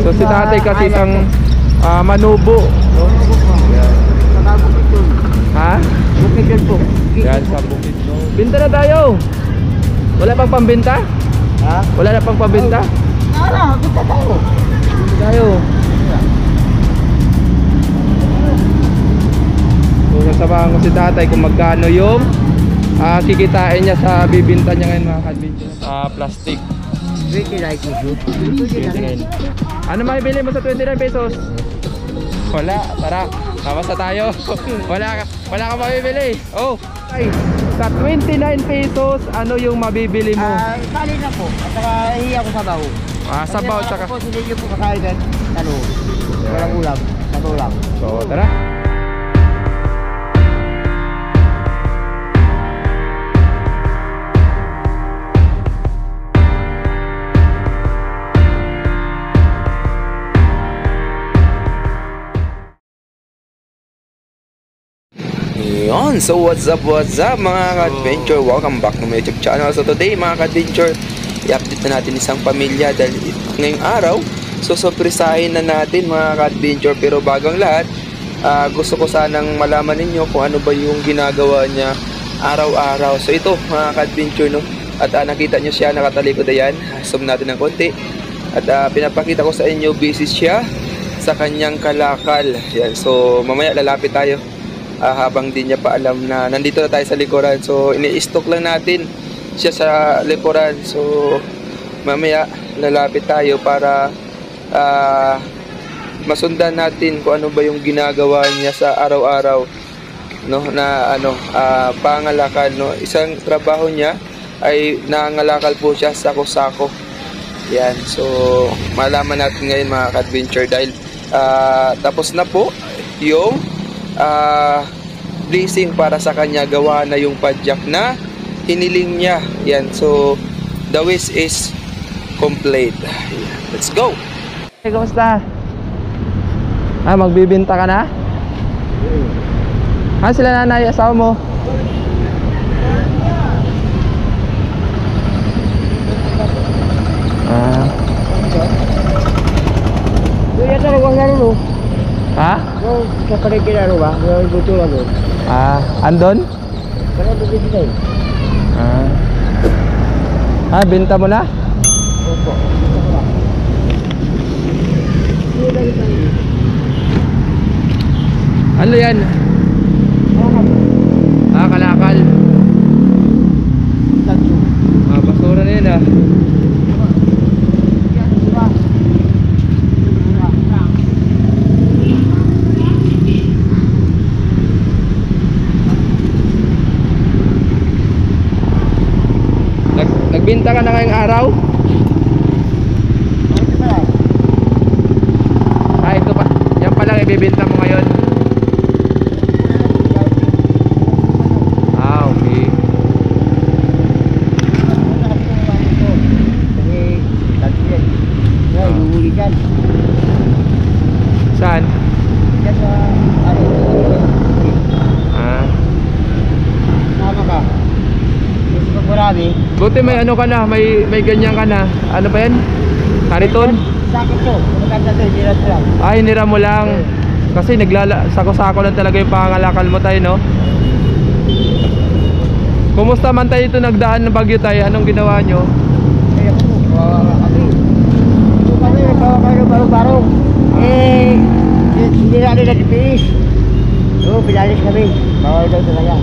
So si tatay kasi isang manubo, no? Yan. Ha? Bukid yun po. Yan sa bukid, no? Binta na tayo. Wala pang pambenta? Ha? Wala na pang pambenta? Ara, binta tayo. Binta tayo. So sasabahan ko si tatay kung magkano yung kikitain niya sa bibinta niya ngayon mga kadbincho. Plastic 29. Ano mabibili mo sa 29 pesos? Wala, tara, basta tayo. wala ka mabibili. Oh, ay, sa 29 pesos, ano yung mabibili mo? Kali na po, at saka hiya ko sa baho. Sabaw at saka... Kasi hindi po kakain, ano, walang ulam, sabaw lang. So, tara. Yun, so what's up mga ka-adventure, welcome back to my YouTube channel. So today mga ka-adventure, i-update na natin isang pamilya dahil ngayong araw susurprisahin na natin mga ka-adventure. Pero bago ang lahat, gusto ko sanang malaman ninyo kung ano ba yung ginagawa niya araw-araw. So ito mga ka-adventure, no? At nakita nyo siya, nakatalikod ayan. Zoom natin ng konti. At pinapakita ko sa inyo, busy siya sa kanyang kalakal. Yan, so mamaya lalapit tayo. Habang di niya pa alam na nandito na tayo sa likuran. So ini-stock lang natin siya sa likuran. So mamaya lalapit tayo para masundan natin kung ano ba yung ginagawa niya sa araw-araw, no, na pangalakal, no. Isang trabaho niya ay nangangalakal po siya sako-sako. Yan, so malaman natin ngayon mga ka-adventure dahil tapos na po yung blessing para sa kanya, gawa na yung padyak na hiniling niya. Yan, so the wish is complete. Let's go. Hey, kumusta? Magbibinta ka na? Sila nanay, asawa mo? Kuya talaga ang laro. Ha? Yung sa paligid ano ba? Yung butulan doon. Andon? Kaya bigyan tayo. Binta mo na? Opo. Ano yan? Kalakal. Basura na yan Nagbinta ka na ngayong araw? Ito pa. Yan pa lang ibibinta mo ngayon. Okay. Saan? Sama ka. Buti may ano ka na, may ganyan ka na. Ano ba yan? Kariton? Sakit to. Maganda to, hiniram lang. Hiniram mo lang. Kasi sako-sako lang talaga yung pangangalakal mo tayo, no? Kumusta man tayo ito nagdaan ng bagyo tayo? Anong ginawa nyo? Ay ako po, kami nagbawa kayo ng barong-barong. Hindi natin na dipiis. Pinalis kami. Bawal daw talaga.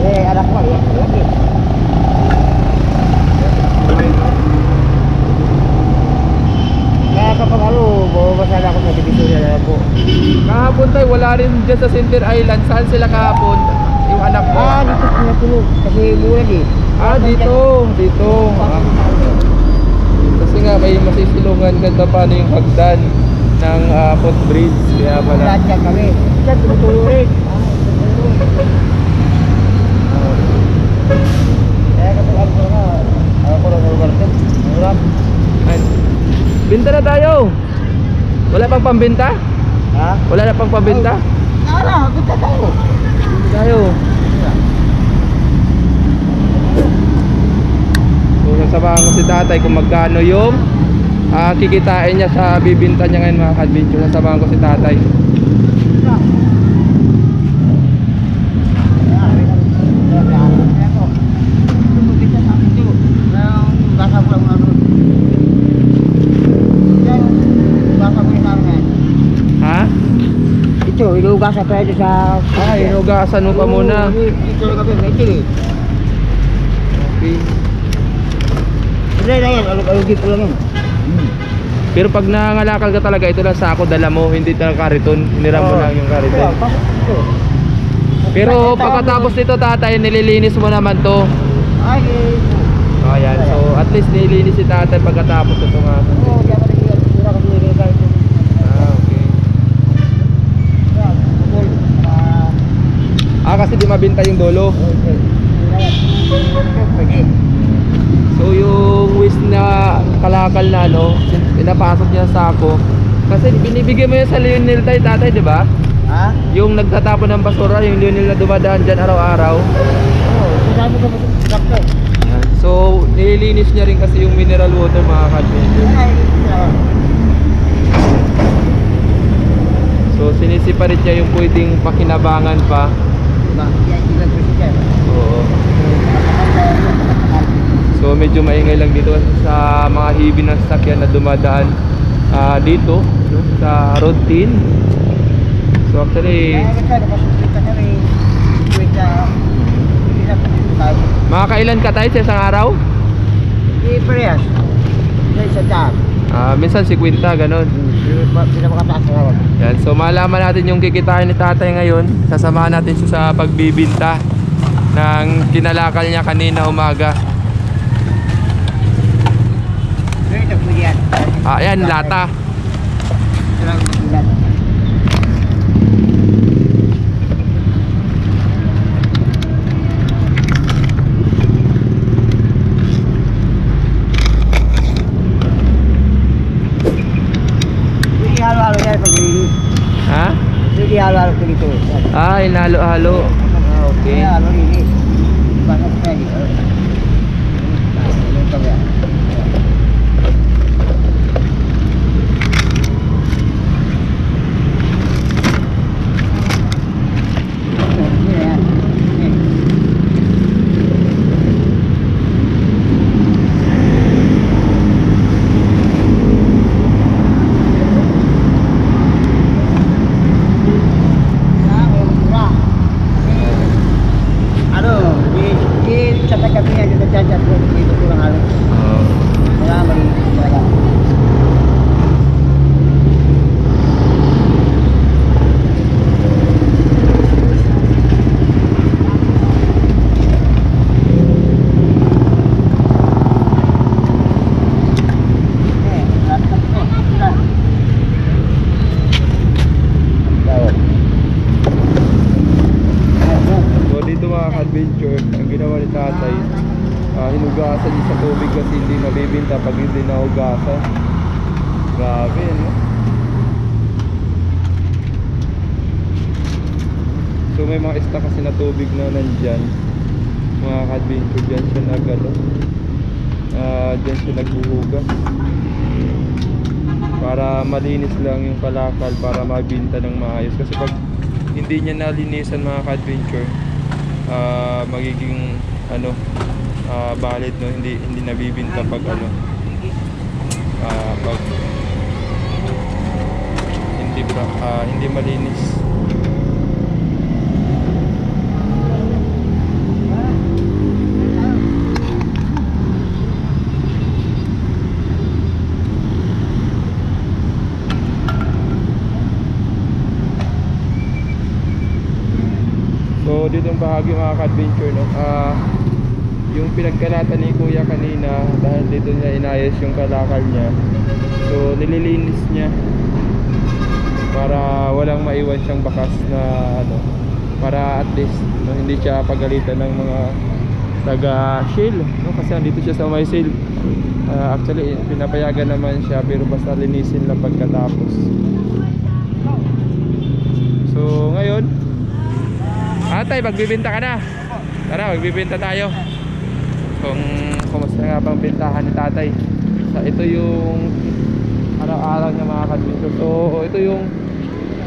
Anak ko, lagi. Kaya kapag bumabasa na ako sa division na po. Kahapon tayo, wala rin dyan sa Center Island. Saan sila kahapon? Yung anak mo? Dito sila tulog. Kasi mulan eh. Dito. Kasi nga may masisilungan ganda paano yung hagdan ng footbridge. Kaya pala. Lahat yan kami. Diyan, tumutulong rin. Binta na tayo. Wala pang pambenta? Wala na pang pambenta? Binta tayo. Binta tayo. So sasabahan ko si tatay kung magkano yung kikitain niya sa bibinta niya ngayon mga ka-adventure. Sasamahan ko si tatay. Ha? Ito, ilugasan tayo sa... Ay, inugasan mo pa muna. Ito lang kami, may ito eh. Okay. Hindi lang yan, alugin ko lang yan. Pero pag nangangalakal ka talaga, ito lang sako dala mo, hindi talaga kariton. Hiniram mo lang yung kariton. Pero pagkatapos nito tatay, nililinis mo naman to. Ay, Ayan, so at least nililinis si tatay pagkatapos ito nga. oo, diyan ka nagigil. Sura ka nagigil ka ito. Okay. Kasi di mabinta yung dolo. So yung waste na kalakal na ano, pinapasok niya sa sako. Kasi binibigay mo yan sa Lionel tatay, di ba? Ha? Yung nagtatapon ng basura, yung Lionel na dumadaan dyan araw-araw. Oo, sinabi ko sakto. So nililinis niya rin kasi yung mineral water mga ka-adventure. So sinisiparit niya yung pwedeng pakinabangan pa. Oo. So medyo maingay lang dito sa mga hibi ng sasakyan na dumadaan dito no, sa road 10. So actually mga kailan ka tayo sa isang araw? Minsan 50 ganun. Yan, so malaman natin yung kikitain ni tatay ngayon. Sasamahan natin siya sa pagbibinta ng kinalakal niya kanina umaga. Yan, lata. Halo-halo yan paglinis. Ha? Hindi halo-halo ko dito. Inalo-halo. Okay. Halo linis. Bakit tayo? Yung kaya. Adventure, ang ginawa ni tatay, hinugasan niya sa tubig kasi hindi mabibinta pag hindi nahugasan. Grabe, no? So may mga ista kasi na tubig na nandyan, mga ka-adventure. Dyan siya dyan siya naghuhugas para malinis lang yung kalakal, para mabinta ng maayos. Kasi pag hindi niya nalinisan mga ka-adventure, magiging valid, no, hindi nabibinta pag pag hindi malinis. So dito yung bahagi mga ka-adventure, no? Yung pinagkalatan ni kuya kanina, dahil dito niya inayos yung kalakal niya, so nililinis niya para walang maiwan siyang bakas na para at least, no, hindi siya pagalitan ng mga taga Shell, no? Kasi andito siya sa may Shell. Actually pinapayagan naman siya, pero basta linisin lang pagkatapos. So ngayon, atay, magbibinta ka na. Tara, magbibinta tayo. Kung kumusta nga bang bintahan ni tatay. ito yung araw-araw niya mga ka-adventure. So ito yung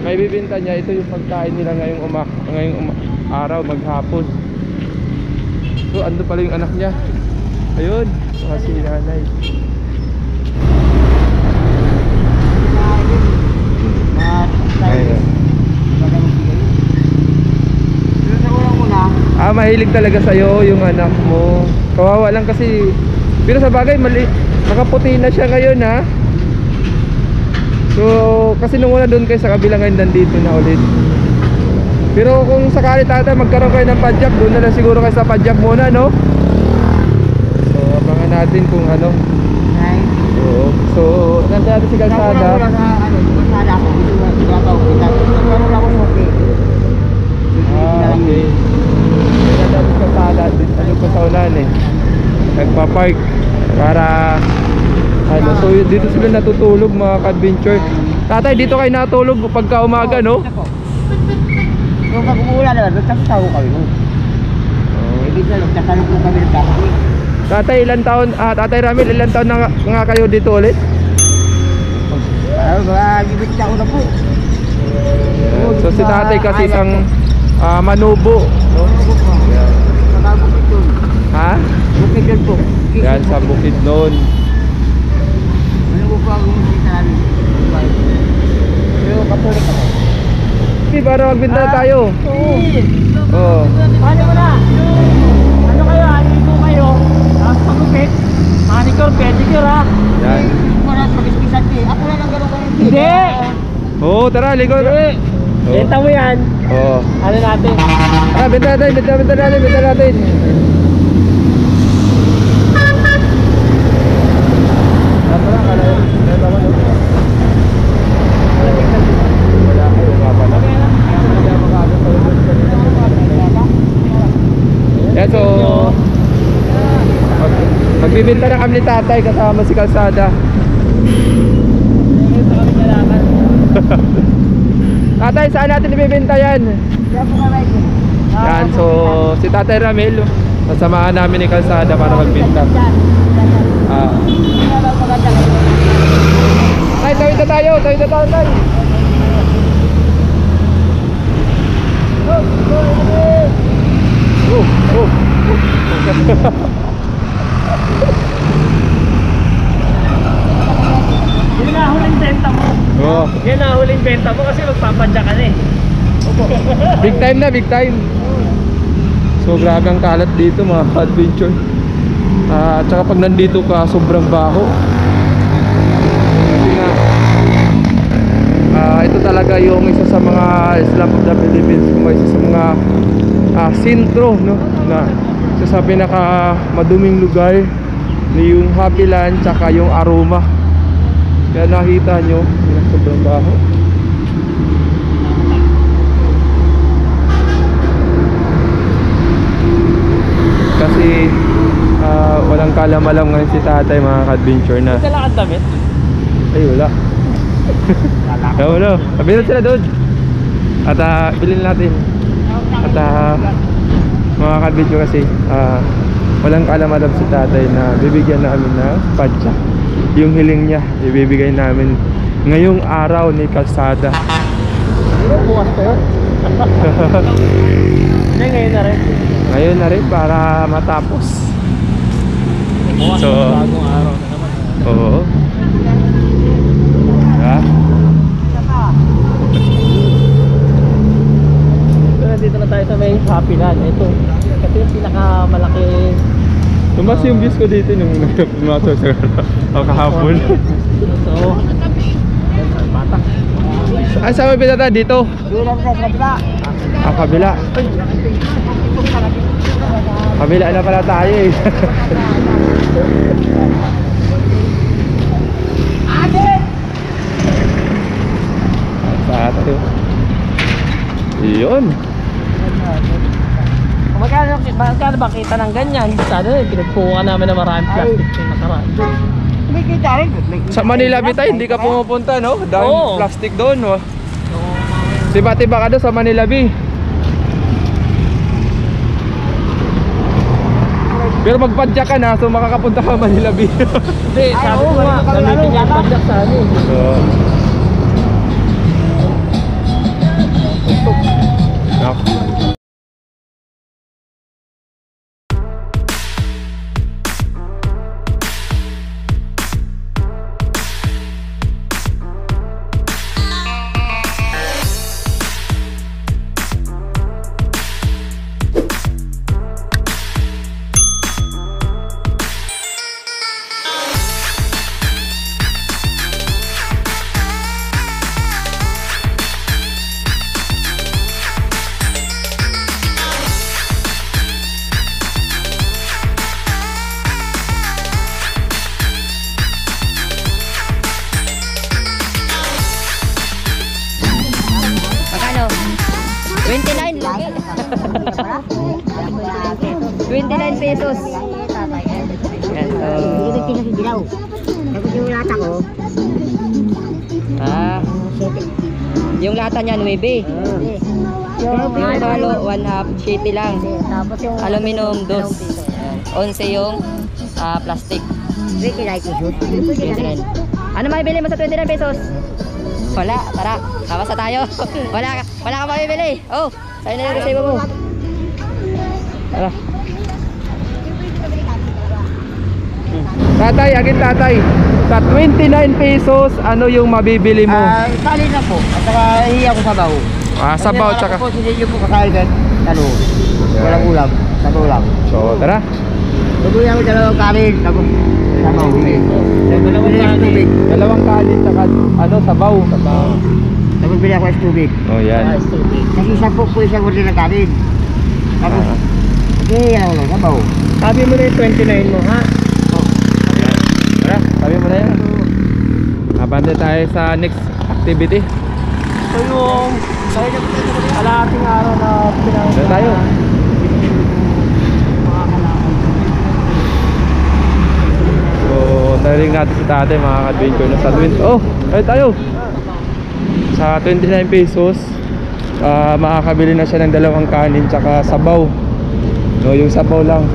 may bibinta niya, ito yung pagkain nila ngayong araw, maghapon. So ando pala yung anak niya. Ayun, mga si nanay. Ayun. Mahilig talaga sa'yo yung anak mo. Kawawa lang kasi. Pero sa bagay, nakaputi na siya ngayon ha. So, kasi nung una doon kayo sa kabila, ngayon nandito na ulit. Pero kung sakali tatay magkaroon kayo ng padjak, doon na lang siguro kayo sa padjak muna, no? So, abangan natin kung ano. Oo. So, nandito natin si Kalsada. Okay. Nandito si Kalsada. Ano po sa ulan eh. Nagpa-park para ano. So, dito sila natutulog mga ka-adventure. Tatay, dito kayo natulog pagka umaga, no? Kung pag-umulan naman, magkakatawa kami mo. Ibig na, nagtatanong po kami ng dati. Tatay, ilan taon, Tatay Ramil, ilan taon na nga kayo dito ulit? Gibit na ako na po. So si tatay kasi isang manubo, no? Bukid doon. Ha? Bukid doon po. Yan sa bukid noon. Manubo po ang umusita namin. Pero katulik ako. Para magbinta na tayo. Oo. Paano mo na? Ano kayo? Aligo kayo? Tapos pagupit? Manicure, pedicure ha? Yan. Hindi mo na pag-ispisan eh. Ako na lang gano'n kayo. Hindi! Oo, tara, ligo. Benta mo yan. Oo. Ano natin? Tara, benta natin. Yan, so magbibenta na kami ni tatay kasama si Kalsada. Tatay, saan natin ibibenta yan? Yan, so si Tatay Ramil, sasamahan namin ni Kalsada para magbenta. Tay, tawid na tayo tay. Yun na huling benta mo. Oh, Yan na huling benta mo kasi magpapadya ka na eh. big time. So grabe ang kalat dito mga adventure. At saka pag nandito ka, sobrang baho. Kasi nga ito talaga yung isa sa mga slum of the Philippines, kung isa sa mga sentro, no, na isa sa pinaka maduming lugar ni yung Happy Land tsaka yung Aroma. Kaya nakita nyo, sobrang baho. Kasi walang kalamalam ngayon si tatay mga ka-adventure na. Dala kang damit? Ay wala. Wala. Bilhin sila doon. At bilhin natin. At mga ka-adventure kasi walang kalamalam si tatay na bibigyan namin ng padjak. Yung hiling niya ibibigay namin ngayong araw ni Kalsada. Bukas pa yun. Hindi, ngayon na rin. Ngayon na rin para matapos. Bukas So, bagong araw na naman. Oo. Ha? So, nandito na tayo sa may Happy Land. Ito. Kasi yung pinakamalaki. Tumas yung views ko dito nung pumasok sa kahapon. So, patak. Ay, saan mo pinata? Dito? Doon lang sa kabila. Kabila. Kabila na pala tayo eh. Sa ato. Iyon. Magkano ba kita ng ganyan? Sana pinagpuka namin na maraming plastic yung nakaraan. May kita rin. Sa Manila Bay hindi ka pumupunta, no? Dahil Oo. plastic doon, no? Tiba-tiba ka doon sa Manila Bay. Pero magpadyak ka na, so makakapunta ka Manila Bay. Hindi, sabi oo, ko nga, ganun kami, gamitin yung ano, padyak sa ano. So, Nak. Magkano? 29 lagi. 29 pesos. Yan, so, Hindi ko kinasigilaw. Tapos yung lata ko, yung lata niya 9. Yung balo 1/2 shitty lang. tapos yung Aluminum 2. 11 yung plastic. 29 pesos. 29. Ano mabibili mo sa 29 pesos? Wala, tara. Kawas na tayo. wala ka mabibili. Oh, sa'yo na yung resibo mo. Tara. Tatay, agin tatay. Sa 29 pesos, ano yung mabibili mo? Sali na po. At saka hiya ko sabaw. Sabaw tsaka. Kasi hindi nyo po kakain kahit ano, walang ulam, sabaw lang. So, tara. Tuloy ako dalawang kanin, tapos sabaw. Bili ako tubig. Dalawang kanin tsaka ano, sabaw. Tapos bili ako tubig. Oh, yan. Kasi 10 po isang order ng kanin. Tapos, okay, ano lang, sabaw. Sabi mo na yung 29 mo, ha? Tara, sabi mo na yan. Abante tayo sa next activity. Ito yung kalahating araw na pinang... Doon tayo. So, naring natin si tatay mga ka-adventure na sa oh, tayo tayo. Sa 29 pesos, makakabili na siya ng dalawang kanin tsaka sabaw. No, yung sabaw lang.